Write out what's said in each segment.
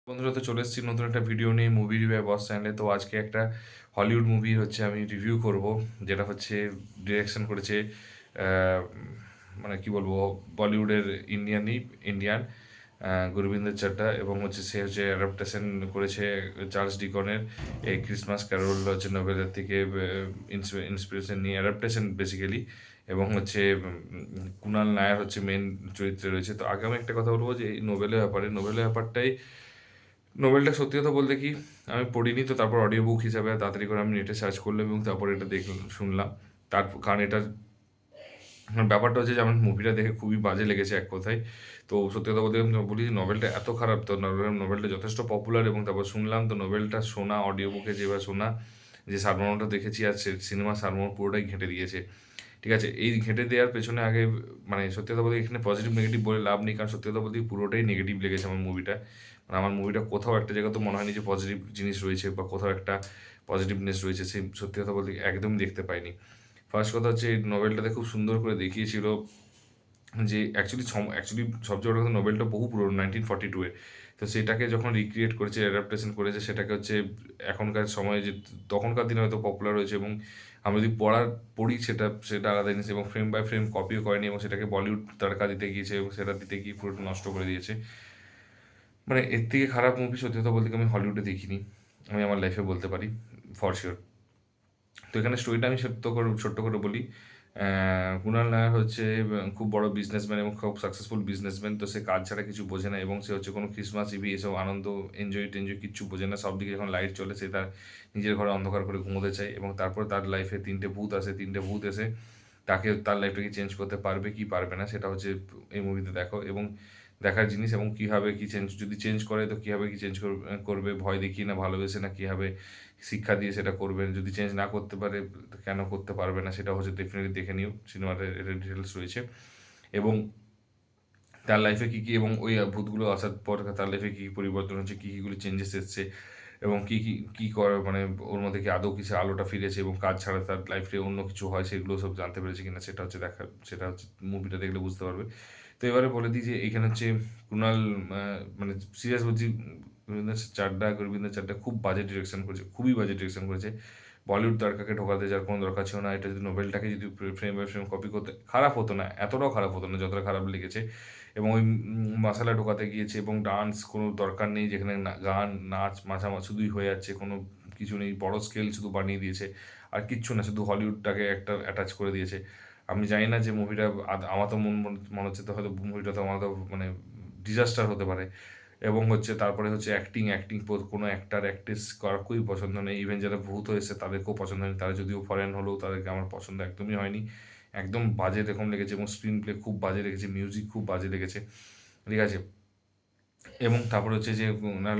বন্ধুরা, তো চলে এসেছি নতুন একটা ভিডিও নিয়ে মুভি রিভিউ বস চ্যানেলে। তো আজকে একটা হলিউড মুভি হচ্ছে আমি রিভিউ করব, যেটা হচ্ছে ডিরেকশন করেছে আহ, মানে কি বলবো, বলিউডের ইন্ডিয়ান গুরবিন্দর চাড্ডা, এবং হচ্ছে সে হচ্ছে অ্যাডাপ্টেশন করেছে চার্লস ডিকনের এই ক্রিসমাস ক্যারল হচ্ছে নোবেলের থেকে ইন্সপিরেশন নিয়ে অ্যাডাপ্টেশন বেসিক্যালি। এবং হচ্ছে কুনাল নায়ার হচ্ছে মেন চরিত্রে রয়েছে। তো আগে আমি একটা কথা বলবো যে এই নোবেলের ব্যাপারটাই, নোবেলটা সত্যি কথা বলতে কি, আমি পড়িনি, তো তারপর অডিও বুক হিসাবে তাড়াতাড়ি করে আমি নেটে সার্চ করলাম এবং তারপর এটা দেখলাম, শুনলাম। তার কারণ এটা ব্যাপারটা হচ্ছে যে আমার মুভিটা দেখে খুবই বাজে লেগেছে এক কথায়। তো সত্যি কথা বলতে আমি বলি যে নভেলটা এত খারাপ, তো নভেলটা যথেষ্ট পপুলার। এবং তারপর শুনলাম, তো নভেলটা শোনা, অডিও বুকে যেভাবে শোনা, যে সারমর্মটা দেখেছি আর সিনেমা সারমর্ম পুরোটাই ঘেঁটে দিয়েছে। ঠিক আছে, এই ঘেঁটে দেওয়ার পেছনে আগে মানে সত্যি কথা বলতে এখানে পজিটিভ নেগেটিভ বলে লাভ নেই, কারণ সত্যি কথা বলতে পুরোটাই নেগেটিভ লেগেছে আমার মুভিটা। মানে আমার মুভিটা কোথাও একটা জায়গা তো মনে হয়নি যে পজিটিভ জিনিস রয়েছে বা কোথাও একটা পজিটিভনেস রয়েছে, সেই সত্যি কথা বলতে একদমই দেখতে পাইনি। ফার্স্ট কথা হচ্ছে এই নোবেলটাতে খুব সুন্দর করে দেখিয়েছিল যে অ্যাকচুয়ালি সবচেয়ে বড় কথা, নোবেলটা বহু পুরনো, 1942 এ। তো সেটাকে যখন রিক্রিয়েট করেছে, অ্যাডাপ্টেশন করেছে, সেটাকে হচ্ছে এখনকার সময়ে যে তখনকার দিনে হয়তো পপুলার হয়েছে। এবং আমরা যদি পড়ি, সেটা সেটা আলাদা জিনিস। এবং ফ্রেম বাই ফ্রেম কপিও করেনি এবং সেটাকে বলিউড তারকা দিতে গিয়েছে এবং সেটা দিতে গিয়ে পুরোটা নষ্ট করে দিয়েছে। মানে এর থেকে খারাপ মুভি সত্যি কথা বলতে কি আমি হলিউডে দেখিনি, আমি আমার লাইফে বলতে পারি, ফর শিওর। তো এখানে স্টোরিটা আমি ছোট্ট করে বলি। কুণাল নায়ার হচ্ছে খুব বড় বিজনেসম্যান এবং খুব সাকসেসফুল বিজনেসম্যান। তো সে কাজ ছাড়া কিছু বোঝে না এবং সে হচ্ছে কোনো ক্রিসমাস ইভি এসব আনন্দ, এনজয় টেনজয় কিচ্ছু বোঝে না। সব দিকে যখন লাইট চলে, সে তার নিজের ঘরে অন্ধকার করে ঘুমোতে চায়। এবং তারপর তার লাইফে তিনটে ভূত এসে তাকে তার লাইফটাকে চেঞ্জ করতে পারবে কি পারবে না, সেটা হচ্ছে এই মুভিতে দেখো এবং দেখার জিনিস। এবং কীভাবে কি চেঞ্জ, যদি চেঞ্জ করে তো কীভাবে কি চেঞ্জ করবে, ভয় দেখিয়ে না ভালোবেসে না কীভাবে শিক্ষা দিয়ে সেটা করবেন, যদি চেঞ্জ না করতে পারে তো কেন করতে পারবে না, সেটা হচ্ছে ডেফিনেটলি দেখে নিও, সিনেমাতে এটা ডিটেলস রয়েছে। এবং তার লাইফে কী কী, এবং ওই ভূতগুলো আসার পর তার লাইফে কী কী পরিবর্তন হচ্ছে, কী কীগুলি চেঞ্জেস এসছে, এবং কী করে, মানে ওর মধ্যে কি আদৌ কিছু আলোটা ফিরেছে এবং কাজ ছাড়া তার লাইফে অন্য কিছু হয়, সেগুলো সব জানতে পেরেছে কিনা, সেটা হচ্ছে মুভিটা দেখলে বুঝতে পারবে। তো এবারে বলে দিই যে এখানে হচ্ছে কুণাল, মানে সিরিয়াস বলছি, গুরবিন্দর চাড্ডা খুব বাজে ডিরেকশন করেছে, খুবই বাজে ডিরেকশন করেছে। বলিউড তারকাকে ঢোকাতে যাওয়ার কোনো দরকার ছিল না। এটা যদি নোবেলটাকে যদি ফ্রেম বাই ফ্রেম কপি করতে, খারাপ হতো না, এতটাও খারাপ হতো না যতটা খারাপ লেগেছে। এবং ওই মশালা ঢোকাতে গিয়েছে এবং ডান্স কোনো দরকার নেই, যেখানে গান নাচ মাঝামাঝি শুধুই হয়ে যাচ্ছে, কোনো কিছু নেই, বড় স্কেল শুধু বানিয়ে দিয়েছে আর কিচ্ছু না, শুধু হলিউডটাকে একটা অ্যাটাচ করে দিয়েছে। আমি জানি না যে মুভিটা, আমার তো মনে হচ্ছে তো হয়তো মুভিটা তো আমার তো মানে ডিজাস্টার হতে পারে। এবং হচ্ছে তারপরে হচ্ছে অ্যাক্টিং কোনো অ্যাক্টার অ্যাক্ট্রেস কারোই পছন্দ নেই, ইভেন যারা ভূত হয়েছে তাদেরকেও পছন্দ হয়নি, তারা যদিও ফরেন হলেও তাদেরকে আমার পছন্দ একদমই হয়নি। একদম বাজে এরকম লেগেছে এবং স্ক্রিন প্লে খুব বাজে লেগেছে, মিউজিক খুব বাজে লেগেছে। ঠিক আছে, এবং তারপরে হচ্ছে যে ওনার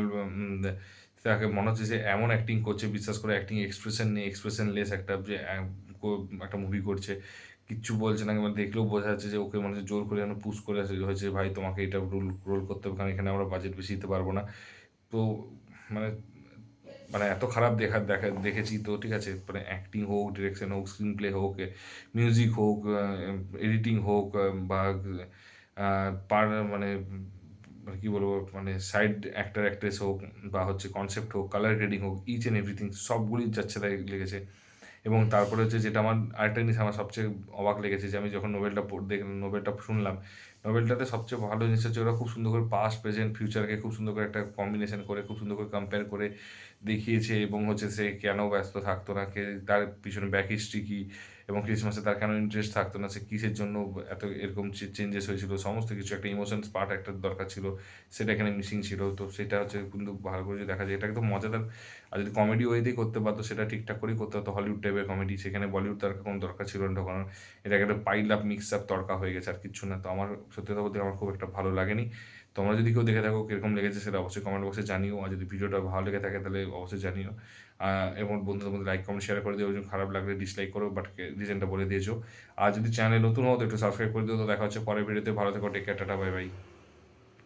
তাকে মনে হচ্ছে যে এমন অ্যাক্টিং করছে, বিশ্বাস করে অ্যাক্টিং এক্সপ্রেশন নেই, এক্সপ্রেশনলেস একটা যে একটা মুভি করছে, কিচ্ছু বলছে না, মানে দেখলেও বোঝা যাচ্ছে যে ওকে মনে হচ্ছে জোর করে যেন পুশ করে হয়েছে, ভাই তোমাকে এটা রোল রোল করতে হবে, কারণ এখানে আমরা বাজেট বেশি দিতে পারবো না। তো মানে মানে এত খারাপ দেখেছি। তো ঠিক আছে, মানে অ্যাক্টিং হোক, ডিরেকশন হোক, স্ক্রিন প্লে হোক, মিউজিক হোক, এডিটিং হোক, বা পার মানে মানে কী বলবো, মানে সাইড অ্যাক্টার অ্যাক্ট্রেস হোক, বা হচ্ছে কনসেপ্ট হোক, কালার গ্রেডিং হোক, ইচ অ্যান্ড এভরিথিং সবগুলি যাচ্ছে তাই লেগেছে। এবং তারপরে হচ্ছে যেটা আমার আরেকটা জিনিস আমার সবচেয়ে অবাক লেগেছে, যে আমি যখন দেখলাম, নোবেলটা শুনলাম, নোবেলটাতে সবচেয়ে ভালো জিনিস হচ্ছে ওরা খুব সুন্দর করে পাস্ট প্রেজেন্ট ফিউচারকে খুব সুন্দর করে একটা কম্বিনেশন করে, খুব সুন্দর করে কম্পেয়ার করে দেখিয়েছে। এবং হচ্ছে সে কেন ব্যস্ত থাকতো না, তার পিছনে ব্যাক হিস্ট্রি কী, এবং ক্রিসমাসে তার কেন ইন্টারেস্ট থাকতো না, সে কিসের জন্য এত এরকম চেঞ্জেস হয়েছিল, সমস্ত কিছু একটা ইমোশনস পার্ট একটা দরকার ছিল, সেটা এখানে মিসিং ছিল। তো সেটা হচ্ছে কিন্তু ভালো করে যদি দেখা যায়, এটা একদম মজাদার। আর যদি কমেডি ওয়েতেই করতে পারতো, সেটা ঠিকঠাক করেই করতে হতো, হলিউড টাইপের কমেডি, সেখানে বলিউড তার কোনো দরকার ছিল না ঢোকানোর। এটা একটা পাইল আপ মিক্স আপ তড়কা হয়ে গেছে আর কিচ্ছু না। তো আমার সত্যি কথা বলতে আমার খুব একটা ভালো লাগেনি। তোমরা যদি কেউ দেখে থাকো, কীরকম লেগেছে সেটা অবশ্যই কমেন্ট বক্সে জানিও। আর যদি ভিডিওটা ভালো লেগে থাকে তাহলে অবশ্যই জানিও। এবং বন্ধুদের মধ্যে লাইক কমেন্ট শেয়ার করে দিও, খারাপ লাগলে ডিসলাইক করো, বাট রিজনটা বলে দিয়েছো। আর যদি চ্যানেলে নতুন হও তো একটু সাবস্ক্রাইব করে দিও। তো দেখা হচ্ছে পরের ভিডিওতে, ভালো থেকো, take care, tata, bye by.